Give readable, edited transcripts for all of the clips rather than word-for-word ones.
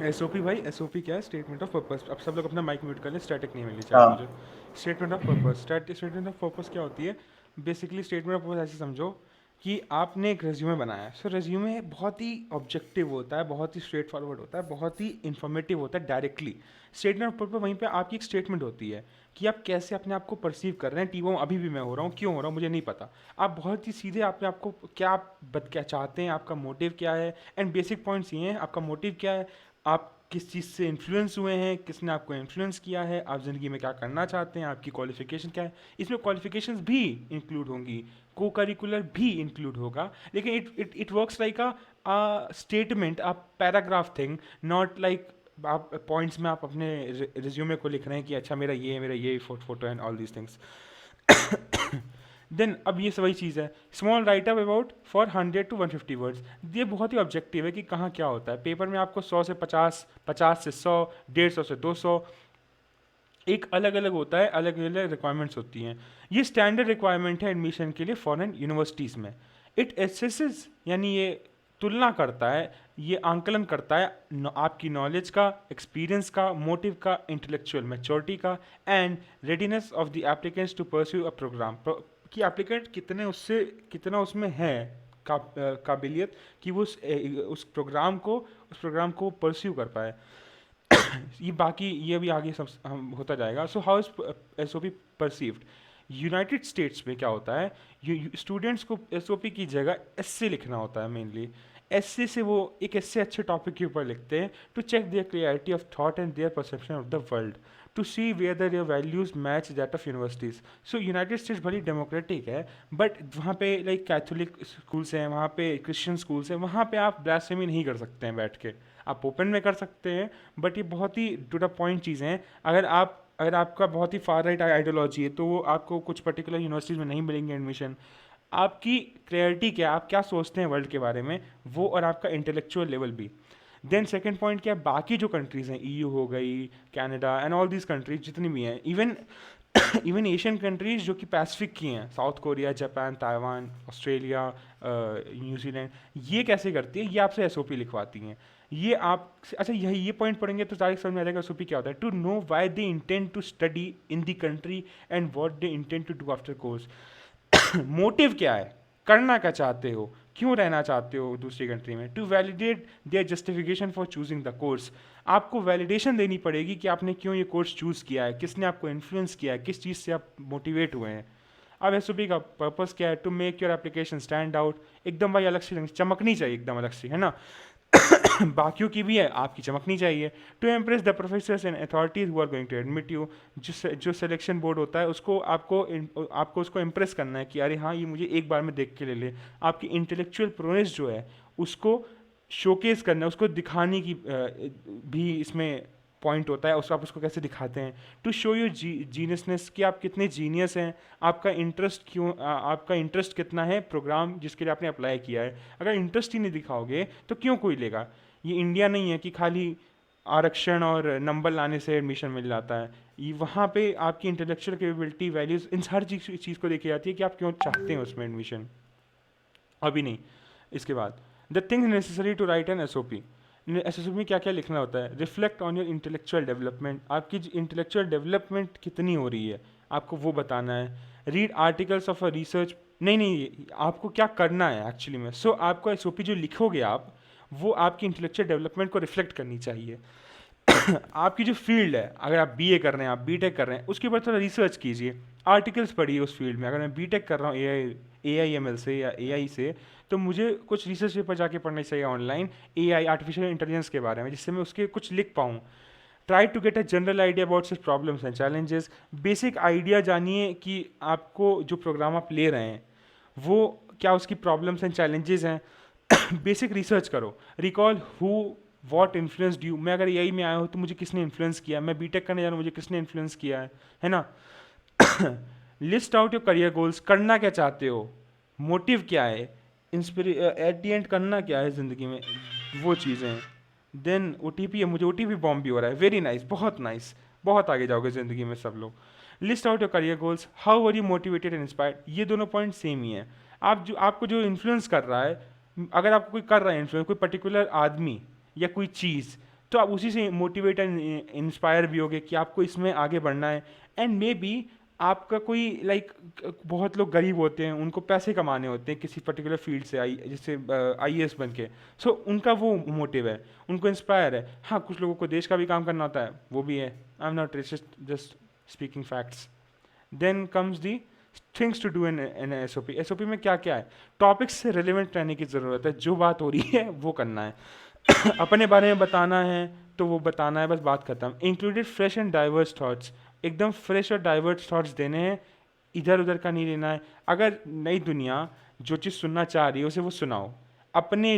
SOP भाई, SOP क्या है? Statement of purpose. अब सब लोग अपना माइक म्यूट कर लें, स्टैटिक नहीं मिलनी चाहिए हाँ। मुझे। Statement of purpose, statement of purpose क्या होती है? बेसिकली स्टेटमेंट ऑफ पर्पस ऐसे समझो कि आपने एक रेज्यूमे बनाया है। सो रेज्यूमे बहुत ही ऑब्जेक्टिव होता है, बहुत ही स्ट्रेट फॉरवर्ड होता है, बहुत ही इन्फॉर्मेटिव होता है डायरेक्टली। स्टेटमेंट ऑफ पर्पस वहीं पे आपकी एक स्टेटमेंट होती है कि आप कैसे अपने आप को परसीव कर रहे हैं। टीमो अभी भी मैं हो रहा हूँ, क्यों हो रहा हूँ मुझे नहीं पता। आप बहुत ही सीधे अपने आप को क्या आप क्या चाहते हैं, आपका मोटिव क्या है। एंड बेसिक पॉइंट्स ये हैं, आपका मोटिव क्या है, आप किस चीज़ से इन्फ्लुएंस हुए हैं, किसने आपको इन्फ्लुएंस किया है, आप ज़िंदगी में क्या करना चाहते हैं, आपकी क्वालिफिकेशन क्या है। इसमें क्वालिफिकेशंस भी इंक्लूड होंगी, को करिकुलर भी इंक्लूड होगा, लेकिन it works like a statement, a paragraph thing, not like आप पॉइंट्स में आप अपने रिज्यूमे को लिख रहे हैं कि अच्छा मेरा ये photo and all these things. Then अब ये वही चीज़ है, small write up about for 100 to 150 words. ये बहुत ही ऑब्जेक्टिव है कि कहाँ क्या होता है। पेपर में आपको 100 से 50, 50 से 100, 150 से 200, एक अलग अलग होता है, अलग अलग रिक्वायरमेंट्स होती हैं। ये स्टैंडर्ड रिक्वायरमेंट है एडमिशन के लिए फॉरेन यूनिवर्सिटीज़ में। इट एसेसेस, यानी ये तुलना करता है, ये आंकलन करता है आपकी नॉलेज का, एक्सपीरियंस का, मोटिव का, इंटेलेक्चुअल मैच्योरिटी का, and readiness of the applicants to pursue a programme, कि एप्लीकेंट कितना उसमें है काबिलियत कि वो उस प्रोग्राम को परस्यू कर पाए। ये बाकी ये भी आगे सब हम होता जाएगा। So how is S O P perceived? United States में क्या होता है, स्टूडेंट्स को एस ओ पी की जगह एस्से लिखना होता है मेनली। एस्से से वो एक एस्से अच्छे टॉपिक के ऊपर लिखते हैं, to check their clarity of thought and their perception of the world, to see whether your values match that of universities. So United States भली डेमोक्रेटिक है, बट वहाँ पे लाइक कैथोलिक स्कूल्स हैं, वहाँ पे क्रिश्चियन स्कूल्स हैं, वहाँ पे आप ब्लास्फेमी नहीं कर सकते हैं बैठ के। आप ओपन में कर सकते हैं, बट ये बहुत ही टू द पॉइंट चीज़ें हैं। अगर आपका बहुत ही फार राइट आइडियोलॉजी है तो वो आपको कुछ पर्टिकुलर यूनिवर्सिटीज़ में नहीं मिलेंगे एडमिशन। आपकी क्लैरिटी क्या, आप क्या सोचते हैं वर्ल्ड के बारे में, वो, और आपका इंटेलेक्चुअल लेवल भी। देन सेकेंड पॉइंट क्या है, बाकी जो कंट्रीज़ हैं, ईयू हो गई, Canada and all these countries जितनी भी हैं, इवन इवन एशियन कंट्रीज जो कि पैसिफिक की हैं, south Korea, Japan, Taiwan, Australia, New Zealand, ये कैसे करती है, ये आपसे एसओपी लिखवाती हैं। ये आप अच्छा यही ये पॉइंट पढ़ेंगे तो डायरेक्ट समझ में आ जाएगा एसओपी क्या होता है। To know why they intend to study in the country and what they intend to do after course. Motive क्या है, करना क्या चाहते हो, क्यों रहना चाहते हो दूसरी कंट्री में। To validate their justification for choosing the course, आपको वैलिडेशन देनी पड़ेगी कि आपने क्यों ये कोर्स चूज़ किया है, किसने आपको इन्फ्लुएंस किया है, किस चीज़ से आप मोटिवेट हुए हैं। अब एस का पर्पस क्या है, to make your application stand out, एकदम भाई अलग से चमकनी चाहिए, एकदम अलग से, है ना। बाकियों की भी है, आपकी चमकनी चाहिए। To impress the professors and authorities who are going to admit you, जो सिलेक्शन बोर्ड होता है उसको आपको उसको इम्प्रेस करना है कि अरे हाँ ये मुझे एक बार में देख के ले ले। आपकी इंटेलेक्चुअल प्रोग्रेस जो है उसको शोकेस करना है, उसको दिखाने की भी इसमें पॉइंट होता है, उसको आप उसको कैसे दिखाते हैं। टू शो यू जीनियसनेस, कि आप कितने जीनियस हैं, आपका इंटरेस्ट कितना है प्रोग्राम जिसके लिए आपने अप्लाई किया है। अगर इंटरेस्ट ही नहीं दिखाओगे तो क्यों कोई लेगा। ये इंडिया नहीं है कि खाली आरक्षण और नंबर लाने से एडमिशन मिल जाता है। ये वहाँ पे आपकी इंटेलेक्चुअल कैपेबिलिटी, वैल्यूज़, इन हर चीज़ को देखी जाती है कि आप क्यों चाहते हैं उसमें एडमिशन। अभी नहीं, इसके बाद the thing necessary to write an S O P. S S O में क्या क्या लिखना होता है, reflect on your intellectual development, आपकी इंटेलेक्चुअल डेवलपमेंट कितनी हो रही है आपको वो बताना है। Read articles of a research, नहीं, आपको क्या करना है एक्चुअली में। सो आपको एस ओ पी जो लिखोगे आप, वो आपकी इंटेलेक्चुअल डेवलपमेंट को रिफ्लेक्ट करनी चाहिए। आपकी जो फील्ड है, अगर आप बीए कर रहे हैं, आप बीटेक कर रहे हैं, उसके ऊपर थोड़ा रिसर्च कीजिए, आर्टिकल्स पढ़िए उस फील्ड में। अगर मैं बीटेक कर रहा हूँ ए आई एम एल से या एआई से, तो मुझे कुछ रिसर्च पेपर जाके पढ़ना चाहिए ऑनलाइन, एआई, आर्टिफिशियल इंटेलिजेंस के बारे में, जिससे मैं उसके कुछ लिख पाऊँ। Try to get a general idea about सिर्फ problems and challenges, basic idea जानिए कि आपको जो प्रोग्राम आप ले रहे हैं वो क्या उसकी प्रॉब्लम्स एंड चैलेंजेस हैं। बेसिक रिसर्च करो, recall who what influenced you, मैं अगर यही में आया हूँ तो मुझे किसने इन्फ्लुएंस किया, मैं बीटेक करने जा रहा हूँ मुझे किसने इन्फ्लुएंस किया है ना। List out your career goals, करना क्या चाहते हो, मोटिव क्या है, एट दी एंड करना क्या है ज़िंदगी में, वो चीज़ें हैं। देन ओ टी पी है, मुझे ओ टी पी बॉम्ब भी हो रहा है, वेरी नाइस, बहुत आगे जाओगे ज़िंदगी में सब लोग। List out your career goals, how are you motivated and inspired, ये दोनों पॉइंट सेम ही हैं। आपको जो इन्फ्लुएंस कर रहा है, अगर आपको कोई कर रहा है इन्फ्लुएंस, कोई पर्टिकुलर आदमी या कोई चीज़, तो आप उसी से मोटिवेट एंड इंस्पायर भी होगे कि आपको इसमें आगे बढ़ना है। एंड मे बी आपका कोई लाइक बहुत लोग गरीब होते हैं, उनको पैसे कमाने होते हैं किसी पर्टिकुलर फील्ड से, आई जैसे आईएएस बन के। सो उनका वो मोटिव है, उनको इंस्पायर है। हाँ, कुछ लोगों को देश का भी काम करना होता है, वो भी है। I am not racist, just speaking facts. Then comes the things to do in an SOP. SOP में क्या क्या है? टॉपिक्स से रिलेवेंट रहने की ज़रूरत है, जो बात हो रही है वो करना है। अपने बारे में बताना है तो वो बताना है, बस बात खत्म। Included fresh and diverse thoughts, एकदम फ्रेश और डाइवर्स थॉट्स देने हैं, इधर उधर का नहीं लेना है। अगर नई दुनिया जो चीज़ सुनना चाह रही है उसे वो सुनाओ, अपने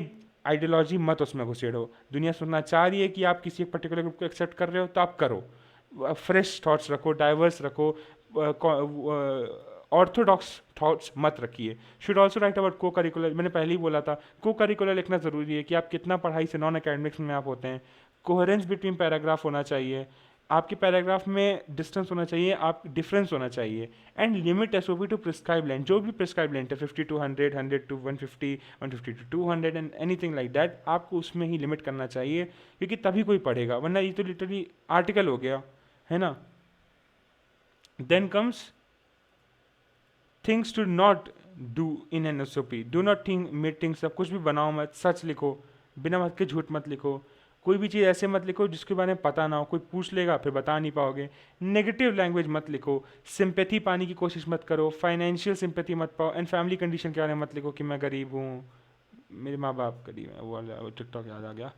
आइडियोलॉजी मत उसमें घुसेड़ो। दुनिया सुनना चाह रही है कि आप किसी एक पर्टिकुलर ग्रुप को एक्सेप्ट कर रहे हो तो आप करो, फ्रेश थॉट्स रखो, डाइवर्स रखो, ऑर्थोडॉक्स थॉट्स मत रखिए। शुड ऑल्सो राइट अबाउट को करिकुलर, मैंने पहले ही बोला था, को करिकुलर लिखना ज़रूरी है कि आप कितना पढ़ाई से नॉन एकेडमिक्स में आप होते हैं। कोहेरेंस बिटवीन पैराग्राफ होना चाहिए, आपके पैराग्राफ में डिस्टेंस होना चाहिए, आप डिफरेंस होना चाहिए। And limit SOP to prescribe length, जो भी प्रिस्क्राइब लेंथ है 50 to 100, 100 to 150, 150 to 200 and anything like that, आपको उसमें ही लिमिट करना चाहिए, क्योंकि तभी कोई पढ़ेगा, वरना ये तो लिटरली आर्टिकल हो गया है ना। Then comes things to not do in an S O P. Do not think meeting, सब कुछ भी बनाओ मत, सच लिखो, बिना मत के झूठ मत लिखो। कोई भी चीज़ ऐसे मत लिखो जिसके बारे में पता ना हो, कोई पूछ लेगा फिर बता नहीं पाओगे। नेगेटिव लैंग्वेज मत लिखो, सिंपैथी पाने की कोशिश मत करो, फाइनेंशियल सिंपैथी मत पाओ, एंड फैमिली कंडीशन के बारे में मत लिखो कि मैं गरीब हूँ, मेरे माँ बाप गरीब हैं, वो टिकटॉक याद आ गया।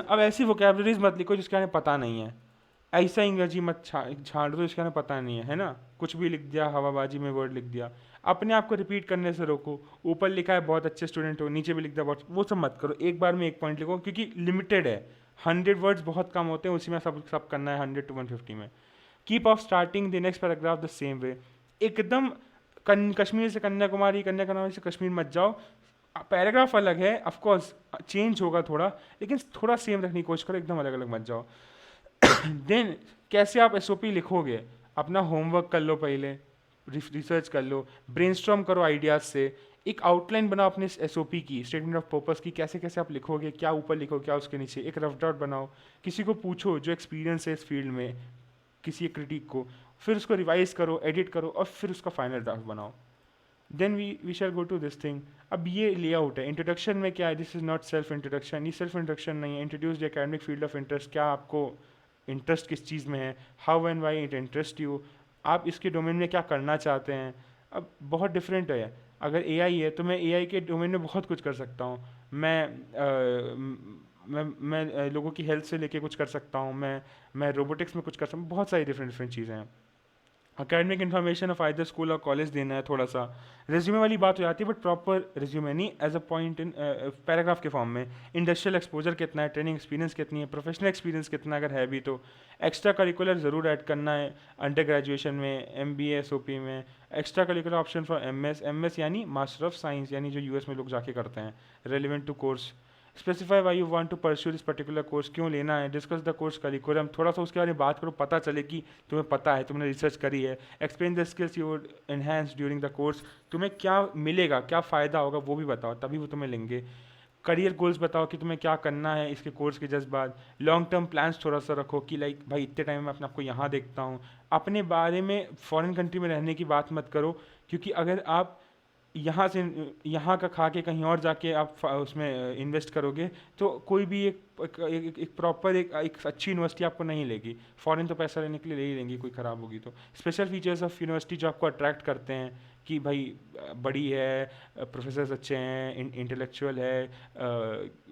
अब ऐसी वोकेबलरीज मत लिखो जिसके बारे में पता नहीं है। ऐसा इंग्रेजी मत झाड़ दो जिसका हमें पता नहीं है ना। कुछ भी लिख दिया, हवाबाजी में वर्ड लिख दिया। अपने आप को रिपीट करने से रोको। ऊपर लिखा है बहुत अच्छे स्टूडेंट हो, नीचे भी लिख दिया बहुत, वो सब मत करो। एक बार में एक पॉइंट लिखो, क्योंकि लिमिटेड है, 100 वर्ड्स बहुत कम होते हैं, उसी में सब सब करना है 100 टू 150 में। Keep of starting the next paragraph the same way. एकदम कश्मीर से कन्याकुमारी, कन्याकुमारी से कश्मीर मत जाओ। पैराग्राफ अलग है, ऑफकोर्स चेंज होगा थोड़ा, लेकिन थोड़ा सेम रखने की कोशिश करो, एकदम अलग अलग मत जाओ। देन कैसे आप एसओपी लिखोगे? अपना होमवर्क कर लो, पहले रिसर्च कर लो, ब्रेनस्टॉर्म करो आइडियाज से, एक आउटलाइन बनाओ अपने एसओपी की, स्टेटमेंट ऑफ पर्पस की, कैसे कैसे आप लिखोगे, क्या ऊपर लिखो क्या उसके नीचे, एक रफ डॉट बनाओ। किसी को पूछो जो एक्सपीरियंस है इस फील्ड में, किसी एक क्रिटिक को, फिर उसको रिवाइज करो, एडिट करो, और फिर उसका फाइनल ड्राफ्ट बनाओ। Then we shall go to this thing. अब ये लेआउट है। इंट्रोडक्शन में क्या है? This is not self introduction, ये सेल्फ इंट्रोडक्शन नहीं है। Introduce the academic field of interest, क्या आपको इंटरेस्ट किस चीज़ में है, how and why it interest you, आप इसके डोमेन में क्या करना चाहते हैं। अब बहुत डिफरेंट है। अगर एआई है तो मैं एआई के डोमेन में बहुत कुछ कर सकता हूँ। मैं लोगों की हेल्थ से लेके कुछ कर सकता हूँ, मैं रोबोटिक्स में कुछ कर सकता हूँ, बहुत सारी डिफरेंट डिफरेंट चीज़ें हैं। Academic information of either school और कॉलेज देना है थोड़ा सा। रिज्यूमे वाली बात हो जाती है, बट प्रॉपर रिज्यूमे नहीं, as a point in paragraph के फॉर्म में। इंडस्ट्रियल एक्सपोजर कितना है, ट्रेनिंग एक्सपीरियंस कितनी है, प्रोफेशनल एक्सपीरियंस कितना अगर है भी तो। एक्स्ट्रा करिकुलर ज़रूर ऐड करना है अंडर ग्रेजुएशन में, M B S O P में। Extra curricular option for M S यानी मास्टर ऑफ साइंस, यानी जो यूएस में लोग जाके करते हैं, relevant to course. Specify why you want to pursue this particular course, क्यों लेना है। डिस्कस द कोर्स करिकुलम, थोड़ा सा उसके बारे में बात करो, पता चले कि तुम्हें पता है, तुमने रिसर्च करी है। Explain the skills you would enhance during the course, तुम्हें क्या मिलेगा, क्या फ़ायदा होगा वो भी बताओ, तभी वो तुम्हें लेंगे। करियर गोल्स बताओ कि तुम्हें क्या करना है इसके कोर्स के जस्ट बाद। लॉन्ग टर्म प्लान्स थोड़ा सा रखो कि लाइक भाई इतने टाइम में अपने आपको यहाँ देखता हूँ। अपने बारे में फॉरेन कंट्री में रहने की बात मत करो, क्योंकि अगर आप यहाँ से यहाँ का खा के कहीं और जाके आप उसमें इन्वेस्ट करोगे तो कोई भी एक प्रॉपर एक अच्छी यूनिवर्सिटी आपको नहीं लेगी। फॉरेन तो पैसा लेने के लिए ले ही लेंगी, कोई ख़राब होगी तो। स्पेशल फीचर्स ऑफ यूनिवर्सिटी जो आपको अट्रैक्ट करते हैं कि भाई बड़ी है, प्रोफेसर्स अच्छे हैं, इंटेलेक्चुअल है,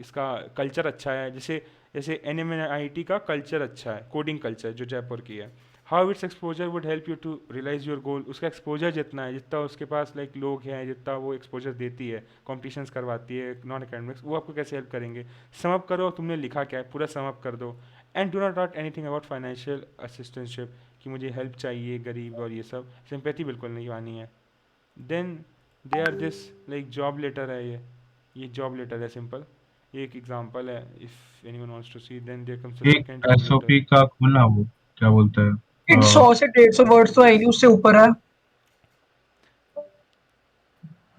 इसका कल्चर अच्छा है। जैसे जैसे NMIT का कल्चर अच्छा है, कोडिंग कल्चर जो जयपुर की है। How its exposure would help you to realise your goal, उसका एक्सपोजर जितना है, जितना उसके पास लाइक लोग हैं, जितना वो एक्सपोजर देती है, कॉम्पिटिशन्स करवाती है नॉन एकेडमिक्स, वो आपको कैसे हेल्प करेंगे। समअप करो, तुमने लिखा क्या है पूरा समअप कर दो। And do not right anything about financial assistantship, कि मुझे हेल्प चाहिए गरीब और ये सब, सिंपैथी बिल्कुल नहीं आनी है। Then they are this like job letter है, ये जॉब लेटर है सिंपल, ये एक एग्जांपल है। If anyone wants to see, then there comes the एक सेकंड जॉब लेटर। एसओपी का खोलना, वो क्या बोलते हैं, इन 100 से 150 वर्ड्स तो है ही नहीं, उससे ऊपर है।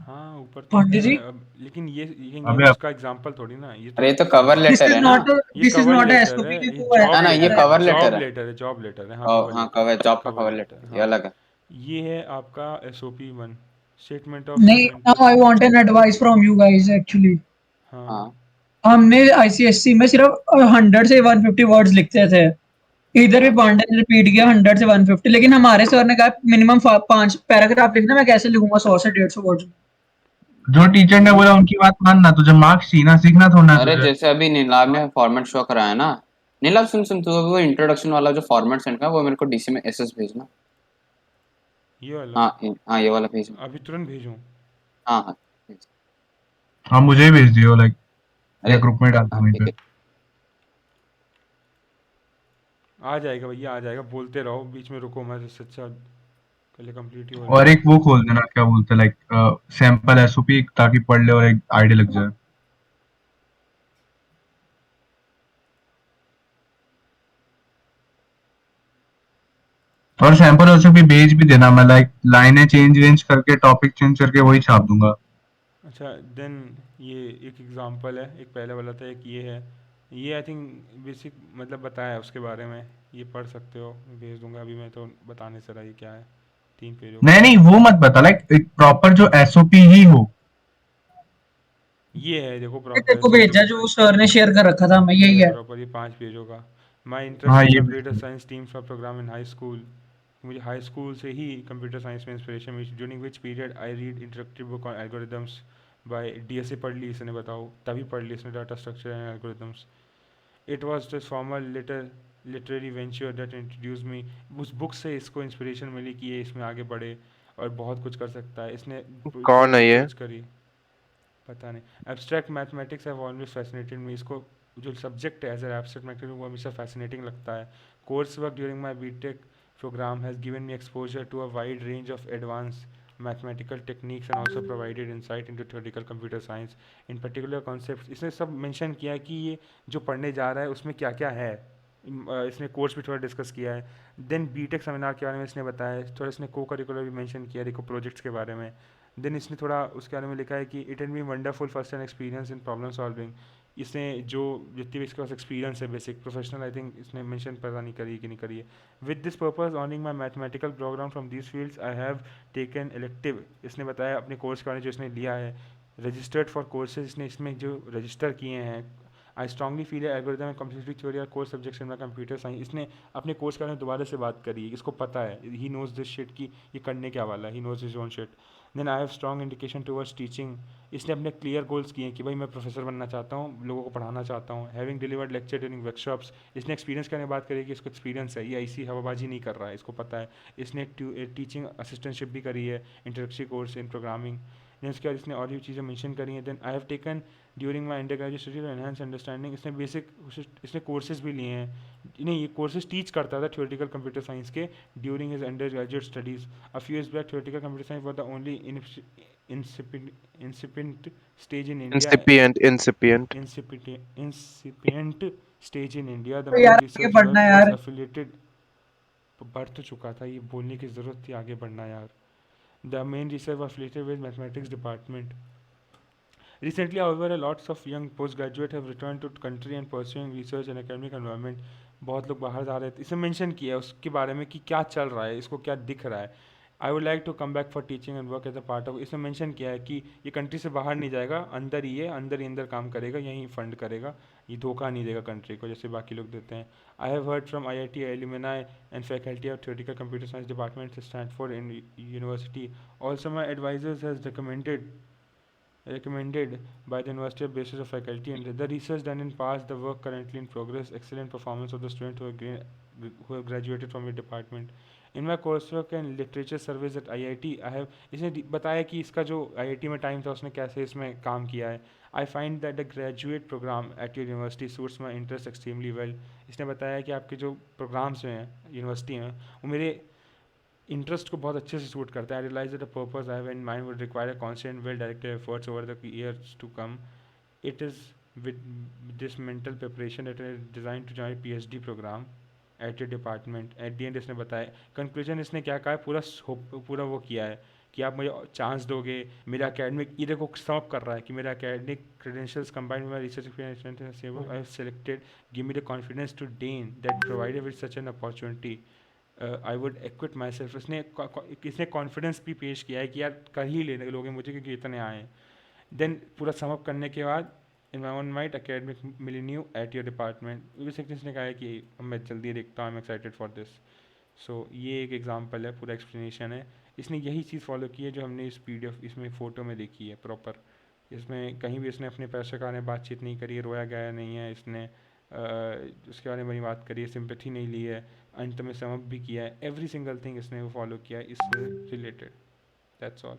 हाँ ऊपर तो पांडे है जी, अब, लेकिन ये अबे अब उसका एग्जाम्पल थोड़ी ना, ये तो अरे ये तो cover simple this letter is है ना। नॉट ये this is cover not letter SOP है, की ये वो है ना जॉब ना, ये अरे। लेटर है, कवर जॉब लेटर है। लेटर है, जॉब लेटर है, हाँ ओ कवर हाँ, लेटर, कवर, जॉब का कवर कवर लेटर, लेटर, ये हाँ। अलग है। ये है आपका SOP 1, स्टेटमेंट ऑफ नहीं, now I want an advice from you guys actually. हाँ। हाँ हमने आईसीएससी में सिर्फ 100 से 150 वर्ड्स लिखते थे। इधर भी हाँ। पांडे ने रिपीट किया 100 से 150, लेकिन हमारे सर ने कहा मिनिमम 5 पैराग्राफ लिखना। मैं कैसे लिखूंगा 100 से 150 वर्ड्स? जो टीचर ने ये बोला उनकी बात मानना, तुझे मार्क्स चाहिए ना, सीखना थोड़ा है अरे तुझे। जैसे अभी नीलाभ ने फॉर्मेट शो कराया ना। नीलाभ सुन सुन, तू अभी वो इंट्रोडक्शन वाला जो फॉर्मेट सेंड का, वो मेरे को डीसी में एसएस भेजना। वाला हाँ हाँ, ये वाला भेजना। अभी तुरंत भेजूँ? हाँ हाँ भेज। हाँ मुझे ही भेज दियो, लाइक अरे या ग्रुप में डाल हाँ दो वहीं ठीक पे। है। आ जाएगा भैया, आ जाएगा, बोलते रहो, बीच में रुको मैं, इससे अच्छा पहले कंप्लीट ही हो और जाए। एक वो खोल देना, क्या बोलते हैं, लाइक सैंपल एसओपी, ताकि पढ़ ले और एक आइडिया लग जाए। और सैंपल एसओपी भेज भी देना, मैं लाइक लाइनें चेंज वेंज करके, टॉपिक चेंज करके वही छाप दूंगा। अच्छा देन, ये एक एग्जांपल है, एक पहले वाला था, एक ये है। ये आई थिंक बेसिक मतलब बताया है उसके बारे में, ये पढ़ सकते हो, भेज दूंगा अभी, मैं तो बताने से रहा ये क्या है, 3 पेजों का नहीं है। नहीं, वो मत बता, लाइक एक प्रॉपर जो एसओपी ही हो। ये है देखो ये प्रॉपर तेरे को SOP। भेजा जो सर ने शेयर कर रखा था, मैं ये यही है है। प्रॉपर, ये 5 पेजों का। माई इंटरेस्ट हाँ इन ये कंप्यूटर भेज science teams for program in high school. मुझे हाई स्कूल से ही कंप्यूटर साइंस में इंस्पिरेशन मिली, during which period I read interactive book on algorithms by DSA पढ़ ली इसने, बताओ तभी पढ़ ली इसने, data structure and algorithms. It was this formal literary venture that introduce me. उस बुक से इसको इंस्पिरेशन मिली कि ये इसमें आगे बढ़े और बहुत कुछ कर सकता है। इसने कौन पूरी है ये? रिसर्च करी, पता नहीं। Abstract mathematics have always fascinated me. इसको जो सब्जेक्ट है एज ए एब्स्ट्रैक्ट मैथमेटिक्स वो हमेशा फैसिनेटिंग लगता है। Course work during my BTech program has given me exposure to a wide range of advance mathematical techniques and also provided insight into theoretical computer science in particular concepts। इसने सब mention किया है कि ये जो पढ़ने जा रहा है उसमें क्या क्या है। इसने कोर्स भी थोड़ा डिस्कस किया है। देन बीटेक सेमिनार के बारे में इसने बताया, थोड़ा इसने को करिकुलर भी मेंशन किया, देखो प्रोजेक्ट्स के बारे में। देन इसने थोड़ा उसके बारे में लिखा है कि it and be wonderful first and experience in problem solving. इसने जो जितनी भी इसके पास एक्सपीरियंस है बेसिक प्रोफेशनल, आई थिंक इसने मेंशन पता नहीं करी कि नहीं करी है। With this purpose owning my mathematical program from these fields I have taken elective. इसने बताया अपने कोर्स के बारे में जो इसने लिया है, रजिस्टर्ड फॉर कोर्सेज इसने इसमें जो रजिस्टर किए हैं। I strongly feel algorithm and computer theory are core subjects in my computer science. इसने अपने कोर्स के बारे में दोबारा से बात करी है, इसको पता है, ही नोज दिस शिट कि ये करने क्या वाला है, he knows his own shit. Then I have strong indication towards teaching. इसने अपने क्लियर गोल्स किए हैं कि भाई मैं प्रोफेसर बनना चाहता हूँ, लोगों को पढ़ाना चाहता हूँ। Having delivered lecture during workshops. इसने एक्सपीरियंस करने बात करी कि इसको एक्सपीरियंस है, ये ऐसी हवाबाजी नहीं कर रहा है, इसको पता है। इसने टीचिंग असिस्टेंटशिप भी करी है, introductory course in programming. Then उसके बाद इसने और भी चीज़ें मेंशन करी हैं। Then I have taken during my undergraduate study to enhance understanding. इसने बेसिक इसने कोर्सेज भी लिए हैं, नहीं ये कोर्सेज टीच करता था थ्योरेटिकल कंप्यूटर साइंस के during his undergraduate studies. A few years back theoretical computer science was the only incipient stage in India. Incipient. Incipient stage in India. The तो main यार आगे research बढ़ना work है was यार। affiliated। बढ़ तो चुका था, ये बोलने की ज़रूरत थी, आगे बढ़ना यार। The main research was affiliated with mathematics department. Recently, however, a lots of young postgraduate have returned to country and pursuing research and academic environment। बहुत लोग बाहर जा रहे थे, इसने मेंशन किया है उसके बारे में कि क्या चल रहा है, इसको क्या दिख रहा है। I would like to come back for teaching and work as a part of. इसने मेंशन किया है कि ये कंट्री से बाहर नहीं जाएगा, अंदर ही है, अंदर ही अंदर काम करेगा, यहीं फंड करेगा, ये धोखा नहीं देगा कंट्री को जैसे बाकी लोग देते हैं। I have heard from IIT alumni and faculty of theoretical computer science department Stanford university. Also my advisors has recommended by the university of basis of faculty and the research done in past, the work currently in progress, excellent performance of the students who have graduated from your department. In my coursework and literature service at IIT, I have इसने बताया कि इसका जो IIT में time था उसने कैसे इसमें काम किया है। I find that the graduate program at your university suits my interest extremely well। इसने बताया कि आपके जो प्रोग्राम्स हैं यूनिवर्सिटी में वो मेरे इंटरेस्ट को बहुत अच्छे से सूट करता है। I realise that the purpose I have in mind would require a constant well directed efforts over the years to come. It is with this mental preparation it is design to join PhD programme at your department. At the end इसने बताया conclusion इसने क्या कहा है, पूरा वो किया है कि आप मुझे चांस दोगे, मेरा एकेडमिक ये देखो समअप कर रहा है कि मेरा academic credentials combined with my research experience I have selected give me the confidence to deign that provided with such an opportunity I would equity my self. इसने कॉन्फिडेंस भी पेश किया है कि यार कर ही लेने लोगे मुझे क्योंकि इतने आए हैं। देन पूरा समअप करने के बाद in my own might academic milieu at your department इसने कहा है कि मैं जल्दी देखता हूँ, I am excited for this. So ये एक एग्जाम्पल है, पूरा एक्सप्लेनेशन है। इसने यही चीज़ फॉलो की है जो हमने इस PDF इसमें फ़ोटो में देखी है प्रॉपर। इसमें कहीं भी इसने अपने पैसे का ने बातचीत नहीं करी है, रोया गया नहीं है, इसने उसके बारे में बड़ी बात करी है, सिंपैथी नहीं ली है, अंत में समअप भी किया है, एवरी सिंगल थिंग इसने वो फॉलो किया है इससे रिलेटेड। That's all.